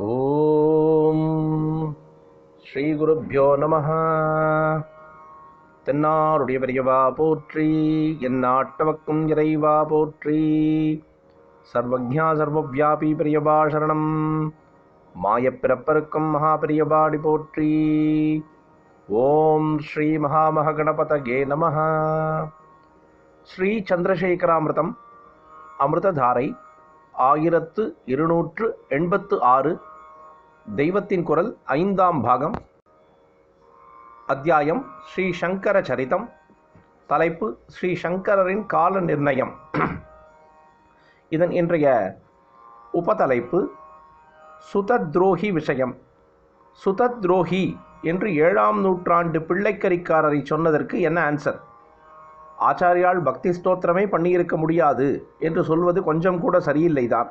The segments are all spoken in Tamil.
ஓம் ஸ்ரீ குருப்யோ நமஹ. தென்னாருடைய பெரியவா போற்றி, எந்நாட்டவர்க்கும் இறைவா போற்றி. சர்வஜ்ஞா சர்வவ்யாபி பெரியவா சரணம். மாயப்பிறப்பருக்கும் மகா பெரியவாடி போற்றி. ஓம் ஸ்ரீ மகாமகணபதயே நமஹ. ஸ்ரீ சந்திரசேகராமிருதம் அமிர்ததாரை 1286 தெய்வத்தின் குரல் 5ஆம் பாகம். அத்தியாயம் ஸ்ரீ சங்கர சரிதம். தலைப்பு ஸ்ரீ சங்கரரின் கால நிர்ணயம். இதன் இன்றைய உபதலைப்பு சுதத்ரோஹி விஷயம். சுதத்ரோஹி என்று 7ஆம் நூற்றாண்டு பிள்ளைக்கரிக்காரரை சொன்னதற்கு என்ன ஆன்சர்? ஆச்சாரியால் பக்தி ஸ்தோத்திரமே பண்ணியிருக்க முடியாது என்று சொல்வது கொஞ்சம் கூட சரியில்லைதான்.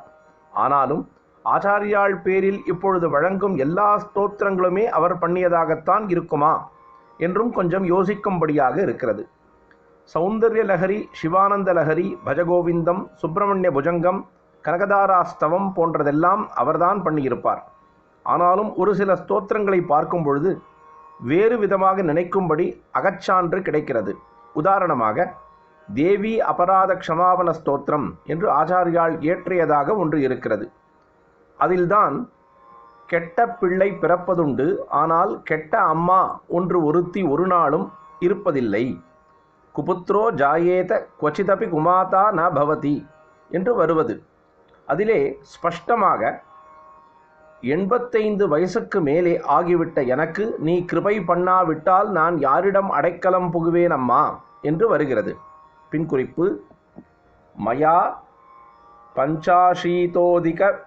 ஆனாலும் ஆச்சாரியால் பேரில் இப்பொழுது வழங்கும் எல்லா ஸ்தோத்திரங்களுமே அவர் பண்ணியதாகத்தான் இருக்குமா என்றும் கொஞ்சம் யோசிக்கும்படியாக இருக்கிறது. சௌந்தர்ய லஹரி, சிவானந்த லஹரி, பஜகோவிந்தம், சுப்பிரமணிய புஜங்கம், கனகதாராஸ்தவம் போன்றதெல்லாம் அவர்தான் பண்ணியிருப்பார். ஆனாலும் ஒரு சில ஸ்தோத்திரங்களை பார்க்கும் பொழுது வேறு விதமாக நினைக்கும்படி அகச்சான்று கிடைக்கிறது. உதாரணமாக தேவி அபராத க்ஷமாபன ஸ்தோத்திரம் என்று ஆச்சாரியால் இயற்றியதாக ஒன்று இருக்கிறது. அதில்தான் கெட்ட பிள்ளை பிறப்பதுண்டு, ஆனால் கெட்ட அம்மா ஒருத்தி ஒரு நாளும் இருப்பதில்லை. குபுத்ரோ ஜாயேத குவச்சிதபி குமாதா ந பவதி என்று வருவது. அதிலே ஸ்பஷ்டமாக 85 வயசுக்கு மேலே ஆகிவிட்ட எனக்கு நீ கிருபை பண்ணாவிட்டால் நான் யாரிடம் அடைக்கலம் புகுவேன் அம்மா என்று வருகிறது. பின் குறிப்பு: மயா பஞ்சாஷீதோதிகம்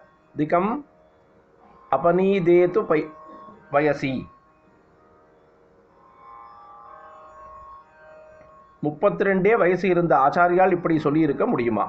அபனீதேது வயசி. 32 வயசு இருந்த ஆச்சாரியால் இப்படி சொல்லியிருக்க முடியுமா?